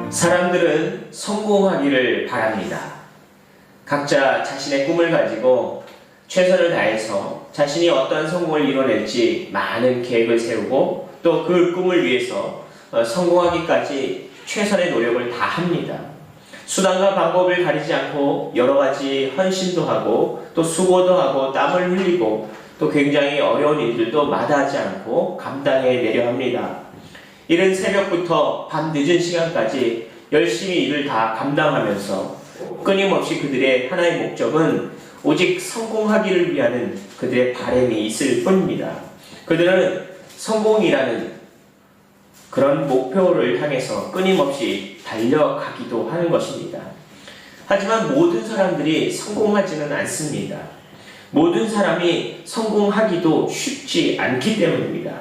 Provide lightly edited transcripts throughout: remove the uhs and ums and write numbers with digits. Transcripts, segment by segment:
사람들은 성공하기를 바랍니다. 각자 자신의 꿈을 가지고 최선을 다해서 자신이 어떠한 성공을 이뤄낼지 많은 계획을 세우고 또 그 꿈을 위해서 성공하기까지 최선의 노력을 다합니다. 수단과 방법을 가리지 않고 여러 가지 헌신도 하고 또 수고도 하고 땀을 흘리고 또 굉장히 어려운 일들도 마다하지 않고 감당해내려 합니다. 이른 새벽부터 밤 늦은 시간까지 열심히 일을 다 감당하면서 끊임없이 그들의 하나의 목적은 오직 성공하기를 위한 그들의 바람이 있을 뿐입니다. 그들은 성공이라는 그런 목표를 향해서 끊임없이 달려가기도 하는 것입니다. 하지만 모든 사람들이 성공하지는 않습니다. 모든 사람이 성공하기도 쉽지 않기 때문입니다.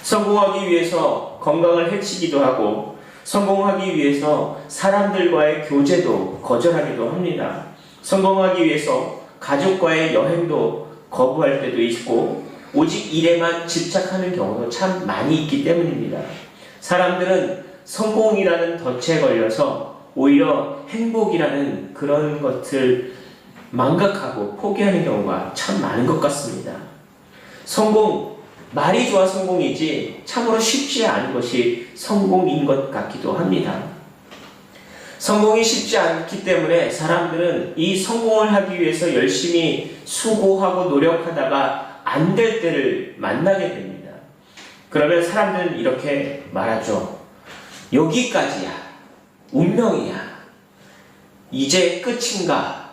성공하기 위해서 건강을 해치기도 하고 성공하기 위해서 사람들과의 교제도 거절하기도 합니다. 성공하기 위해서 가족과의 여행도 거부할 때도 있고 오직 일에만 집착하는 경우도 참 많이 있기 때문입니다. 사람들은 성공이라는 덫에 걸려서 오히려 행복이라는 그런 것을 망각하고 포기하는 경우가 참 많은 것 같습니다. 성공, 말이 좋아 성공이지 참으로 쉽지 않은 것이 성공인 것 같기도 합니다. 성공이 쉽지 않기 때문에 사람들은 이 성공을 하기 위해서 열심히 수고하고 노력하다가 안 될 때를 만나게 됩니다. 그러면 사람들은 이렇게 말하죠. 여기까지야. 운명이야. 이제 끝인가?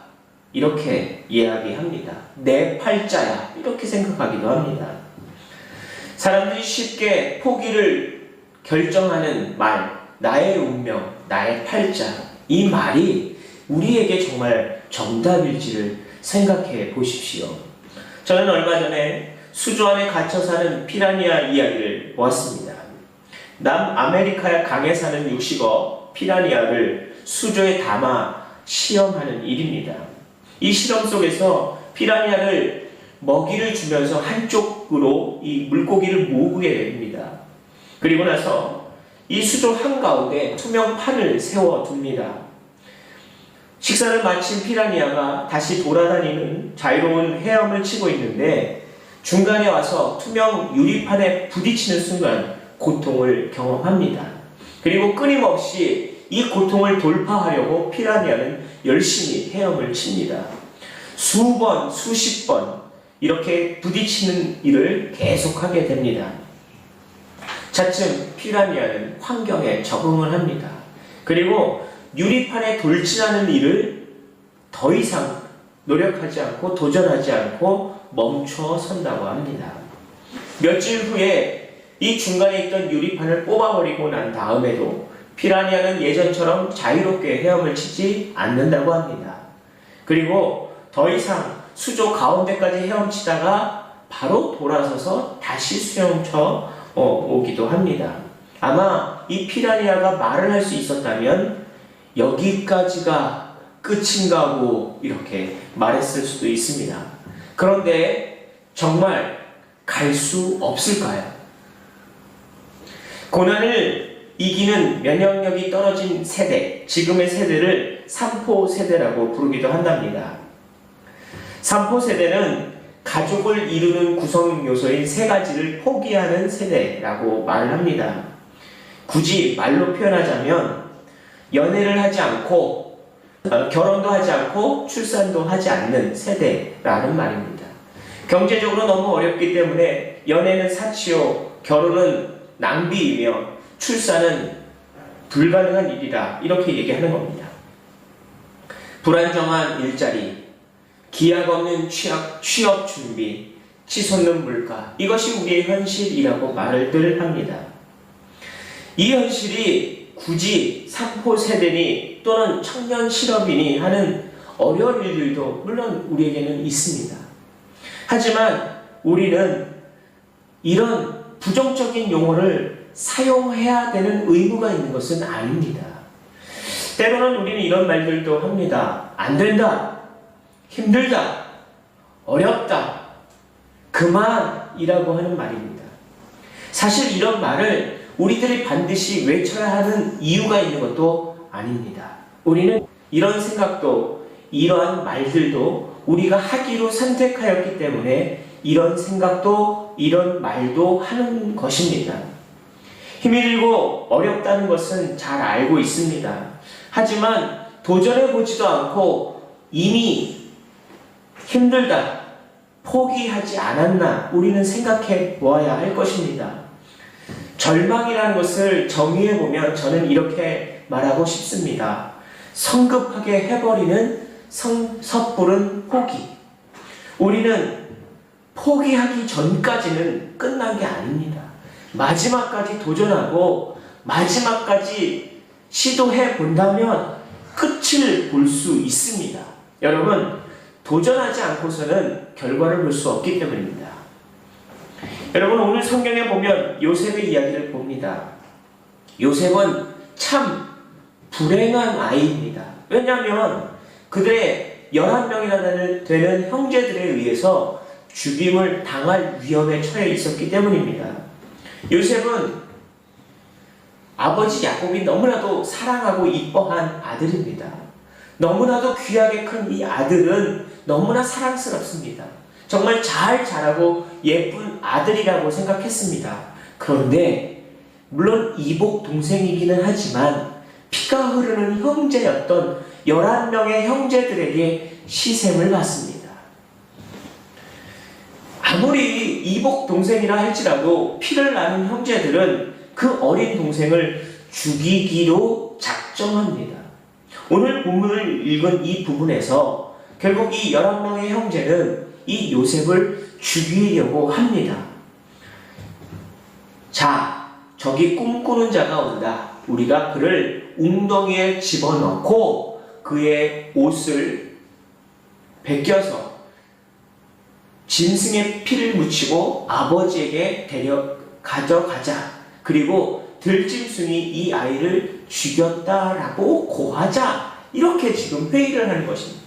이렇게 이야기합니다. 내 팔자야. 이렇게 생각하기도 합니다. 사람들이 쉽게 포기를 결정하는 말, 나의 운명, 나의 팔자, 이 말이 우리에게 정말 정답일지를 생각해 보십시오. 저는 얼마 전에 수조 안에 갇혀 사는 피라니아 이야기를 보았습니다. 남아메리카의 강에 사는 육식어 피라니아를 수조에 담아 시험하는 일입니다. 이 실험 속에서 피라니아를 먹이를 주면서 한쪽으로 이 물고기를 모으게 됩니다. 그리고 나서 이 수조 한가운데 투명 판을 세워둡니다. 식사를 마친 피라니아가 다시 돌아다니는 자유로운 헤엄을 치고 있는데 중간에 와서 투명 유리판에 부딪히는 순간 고통을 경험합니다. 그리고 끊임없이 이 고통을 돌파하려고 피라니아는 열심히 헤엄을 칩니다. 수번, 수십 번 이렇게 부딪히는 일을 계속하게 됩니다. 차츰 피라니아는 환경에 적응을 합니다. 그리고 유리판에 돌진하는 일을 더 이상 노력하지 않고 도전하지 않고 멈춰 선다고 합니다. 며칠 후에 이 중간에 있던 유리판을 뽑아버리고 난 다음에도 피라니아는 예전처럼 자유롭게 헤엄을 치지 않는다고 합니다. 그리고 더 이상 수조 가운데까지 헤엄치다가 바로 돌아서서 다시 수영쳐 오기도 합니다. 아마 이 피라니아가 말을 할 수 있었다면 여기까지가 끝인가고 이렇게 말했을 수도 있습니다. 그런데 정말 갈 수 없을까요? 고난을 이기는 면역력이 떨어진 세대, 지금의 세대를 삼포 세대라고 부르기도 한답니다. 삼포 세대는 가족을 이루는 구성 요소인 세 가지를 포기하는 세대라고 말을 합니다. 굳이 말로 표현하자면 연애를 하지 않고 결혼도 하지 않고 출산도 하지 않는 세대라는 말입니다. 경제적으로 너무 어렵기 때문에 연애는 사치요, 결혼은 낭비이며 출산은 불가능한 일이다. 이렇게 얘기하는 겁니다. 불안정한 일자리, 기약 없는 취업 준비, 치솟는 물가, 이것이 우리의 현실이라고 말들 합니다. 이 현실이 굳이 삼포 세대니 또는 청년 실업인이 하는 어려운 일들도 물론 우리에게는 있습니다. 하지만 우리는 이런 부정적인 용어를 사용해야 되는 의무가 있는 것은 아닙니다. 때로는 우리는 이런 말들도 합니다. 안 된다, 힘들다, 어렵다, 그만이라고 하는 말입니다. 사실 이런 말을 우리들이 반드시 외쳐야 하는 이유가 있는 것도 아닙니다. 우리는 이런 생각도 이러한 말들도 우리가 하기로 선택하였기 때문에 이런 생각도 이런 말도 하는 것입니다. 힘이 들고 어렵다는 것은 잘 알고 있습니다. 하지만 도전해보지도 않고 이미 힘들다, 포기하지 않았나 우리는 생각해 보아야 할 것입니다. 절망이라는 것을 정의해보면 저는 이렇게 말하고 싶습니다. 성급하게 해버리는 섣부른 포기. 우리는 포기하기 전까지는 끝난 게 아닙니다. 마지막까지 도전하고 마지막까지 시도해 본다면 끝을 볼 수 있습니다. 여러분, 도전하지 않고서는 결과를 볼 수 없기 때문입니다. 여러분, 오늘 성경에 보면 요셉의 이야기를 봅니다. 요셉은 참 불행한 아이입니다. 왜냐하면 그들의 11명이나 되는 형제들에 의해서 죽임을 당할 위험에 처해 있었기 때문입니다. 요셉은 아버지 야곱이 너무나도 사랑하고 이뻐한 아들입니다. 너무나도 귀하게 큰 이 아들은 너무나 사랑스럽습니다. 정말 잘 자라고 예쁜 아들이라고 생각했습니다. 그런데 물론 이복 동생이기는 하지만 피가 흐르는 형제였던 11명의 형제들에게 시샘을 받습니다. 아무리 이복 동생이라 할지라도 피를 나눈 형제들은 그 어린 동생을 죽이기로 작정합니다. 오늘 본문을 읽은 이 부분에서 결국 이 11명의 형제는 이 요셉을 죽이려고 합니다. 자, 저기 꿈꾸는 자가 온다. 우리가 그를 웅덩이에 집어넣고 그의 옷을 벗겨서 짐승의 피를 묻히고 아버지에게 가져가자. 그리고 들짐승이 이 아이를 죽였다라고 고하자. 이렇게 지금 회의를 하는 것입니다.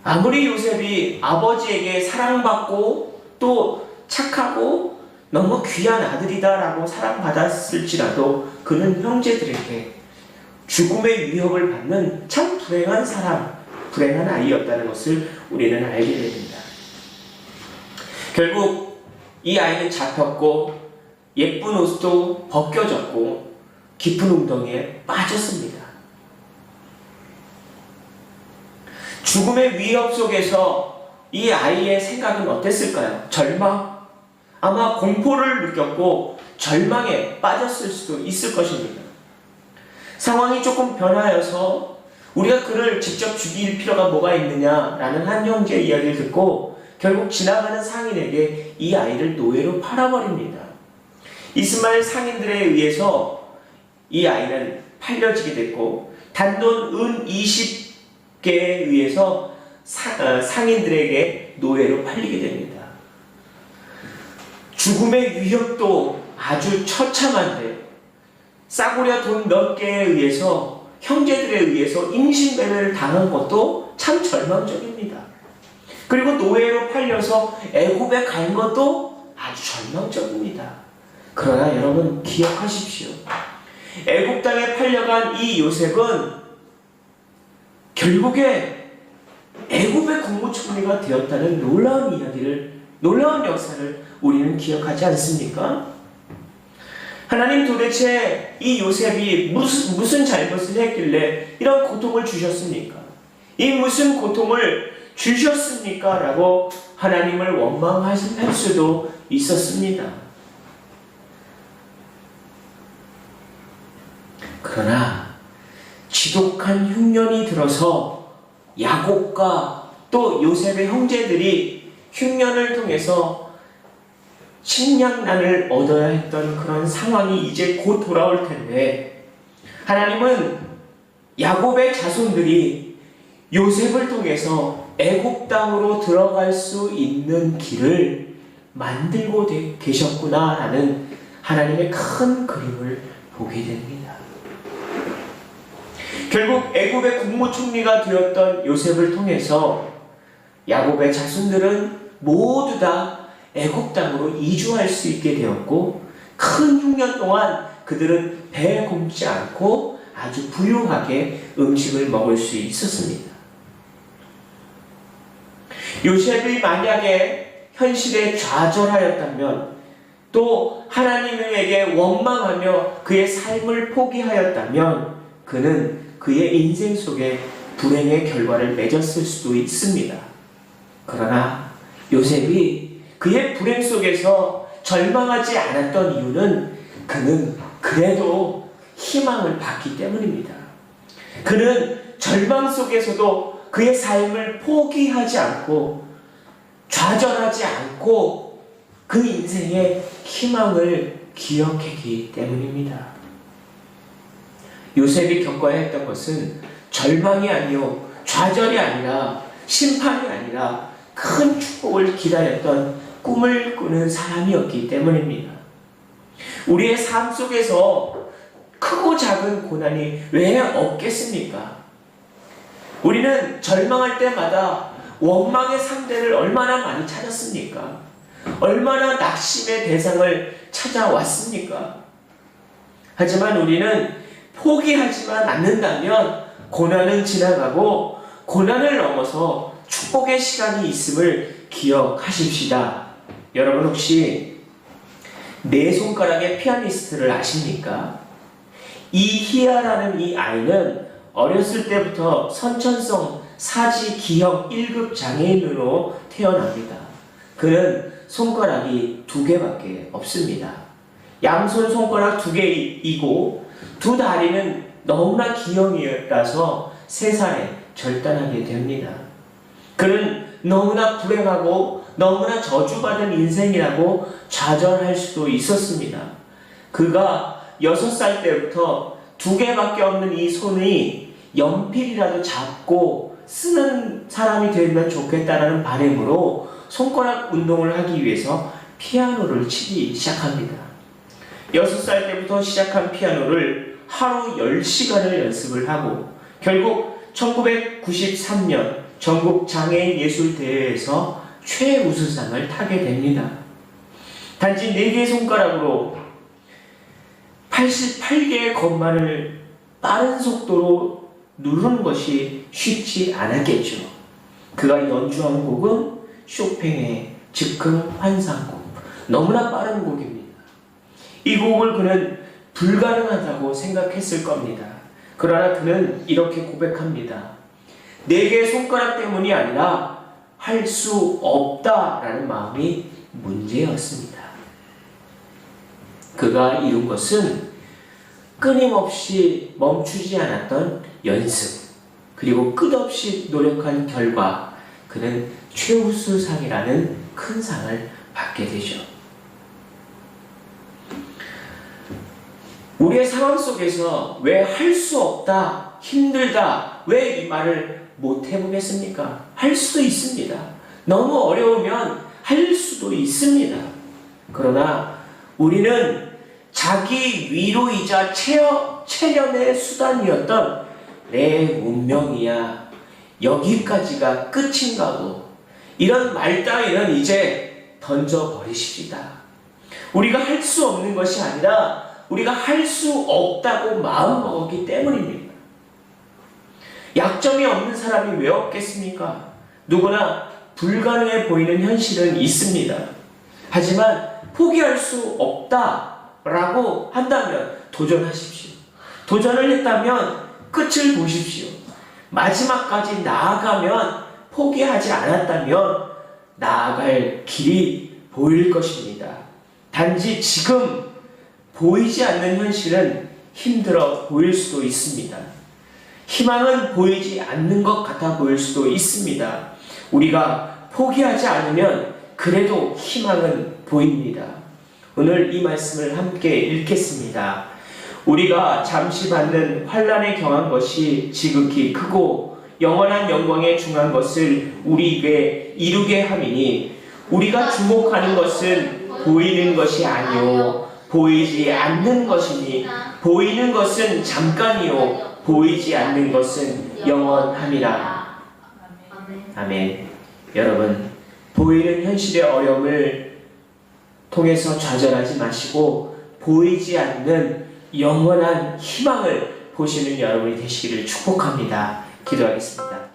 아무리 요셉이 아버지에게 사랑받고 또 착하고 너무 귀한 아들이다라고 사랑받았을지라도 그는 형제들에게 죽음의 위협을 받는 참 불행한 사람, 불행한 아이였다는 것을 우리는 알게 됩니다. 결국 이 아이는 잡혔고 예쁜 옷도 벗겨졌고 깊은 웅덩이에 빠졌습니다. 죽음의 위협 속에서 이 아이의 생각은 어땠을까요? 절망? 아마 공포를 느꼈고 절망에 빠졌을 수도 있을 것입니다. 상황이 조금 변하여서 우리가 그를 직접 죽일 필요가 뭐가 있느냐라는 한 형제의 이야기를 듣고 결국 지나가는 상인에게 이 아이를 노예로 팔아버립니다. 이스마엘 상인들에 의해서 이 아이는 팔려지게 됐고 단돈 은 20개에 의해서 상인들에게 노예로 팔리게 됩니다. 죽음의 위협도 아주 처참한데 싸구려 돈 몇 개에 의해서 형제들에 의해서 임신배를 당한 것도 참 절망적입니다. 그리고 노예로 팔려서 애굽에 간 것도 아주 절망적입니다. 그러나 여러분 기억하십시오. 애굽 땅에 팔려간 이 요셉은 결국에 애굽의 국무총리가 되었다는 놀라운 역사를 우리는 기억하지 않습니까? 하나님 도대체 이 요셉이 무슨 잘못을 했길래 이런 고통을 주셨습니까? 이 무슨 고통을 주셨습니까? 라고 하나님을 원망할 수도 있었습니다. 그러나 지독한 흉년이 들어서 야곱과 또 요셉의 형제들이 흉년을 통해서 식량난을 얻어야 했던 그런 상황이 이제 곧 돌아올 텐데 하나님은 야곱의 자손들이 요셉을 통해서 애굽 땅으로 들어갈 수 있는 길을 만들고 계셨구나라는 하나님의 큰 그림을 보게 됩니다. 결국 애굽의 국무총리가 되었던 요셉을 통해서 야곱의 자손들은 모두 다 애굽 땅으로 이주할 수 있게 되었고 큰 흉년 동안 그들은 배 굶지 않고 아주 부유하게 음식을 먹을 수 있었습니다. 요셉이 만약에 현실에 좌절하였다면, 또 하나님에게 원망하며 그의 삶을 포기하였다면 그는 그의 인생 속에 불행의 결과를 맺었을 수도 있습니다. 그러나 요셉이 그의 불행 속에서 절망하지 않았던 이유는 그는 그래도 희망을 봤기 때문입니다. 그는 절망 속에서도 그의 삶을 포기하지 않고 좌절하지 않고 그 인생의 희망을 기억했기 때문입니다. 요셉이 겪어야 했던 것은 절망이 아니요, 좌절이 아니라, 심판이 아니라 큰 축복을 기다렸던 꿈을 꾸는 사람이었기 때문입니다. 우리의 삶 속에서 크고 작은 고난이 왜 없겠습니까? 우리는 절망할 때마다 원망의 상대를 얼마나 많이 찾았습니까? 얼마나 낙심의 대상을 찾아왔습니까? 하지만 우리는 포기하지만 않는다면 고난은 지나가고 고난을 넘어서 축복의 시간이 있음을 기억하십시다. 여러분 혹시 네 손가락의 피아니스트를 아십니까? 이희아라는 이 아이는 어렸을 때부터 선천성 사지 기형 1급 장애인으로 태어납니다. 그는 손가락이 2개밖에 없습니다. 양손 손가락 2개이고 두 다리는 너무나 기형이라서 3살에 절단하게 됩니다. 그는 너무나 불행하고 너무나 저주받은 인생이라고 좌절할 수도 있었습니다. 그가 6살 때부터 2개밖에 없는 이 손이 연필이라도 잡고 쓰는 사람이 되면 좋겠다라는 바람으로 손가락 운동을 하기 위해서 피아노를 치기 시작합니다. 6살 때부터 시작한 피아노를 하루 10시간을 연습을 하고 결국 1993년 전국 장애인 예술대회에서 최우수상을 타게 됩니다. 단지 4개의 손가락으로 88개의 건반을 빠른 속도로 누르는 것이 쉽지 않았겠죠. 그가 연주한 곡은 쇼팽의 즉흥 환상곡, 너무나 빠른 곡입니다. 이 곡을 그는 불가능하다고 생각했을 겁니다. 그러나 그는 이렇게 고백합니다. 4개의 손가락 때문이 아니라 할 수 없다라는 마음이 문제였습니다. 그가 이룬 것은 끊임없이 멈추지 않았던 연습, 그리고 끝없이 노력한 결과 그는 최우수상이라는 큰 상을 받게 되죠. 우리의 상황 속에서 왜 할 수 없다, 힘들다, 왜 이 말을 못 해보겠습니까? 할 수도 있습니다. 너무 어려우면 할 수도 있습니다. 그러나 우리는 자기 위로이자 체념의 수단이었던 내 운명이야, 여기까지가 끝인가고, 이런 말 따위는 이제 던져버리십시다. 우리가 할 수 없는 것이 아니라 우리가 할 수 없다고 마음먹었기 때문입니다. 약점이 없는 사람이 왜 없겠습니까? 누구나 불가능해 보이는 현실은 있습니다. 하지만 포기할 수 없다라고 한다면 도전하십시오. 도전을 했다면 끝을 보십시오. 마지막까지 나아가면, 포기하지 않았다면 나아갈 길이 보일 것입니다. 단지 지금 보이지 않는 현실은 힘들어 보일 수도 있습니다. 희망은 보이지 않는 것 같아 보일 수도 있습니다. 우리가 포기하지 않으면 그래도 희망은 보입니다. 오늘 이 말씀을 함께 읽겠습니다. 우리가 잠시 받는 환난에 경한 것이 지극히 크고 영원한 영광에 중한 것을 우리에게 이루게 함이니 우리가 주목하는 것은 보이는 것이 아니요 보이지 않는 것이니 보이는 것은 잠깐이요 보이지 않는 것은 영원함이라. 아멘. 여러분, 보이는 현실의 어려움을 통해서 좌절하지 마시고 보이지 않는 영원한 희망을 보시는 여러분이 되시기를 축복합니다. 기도하겠습니다.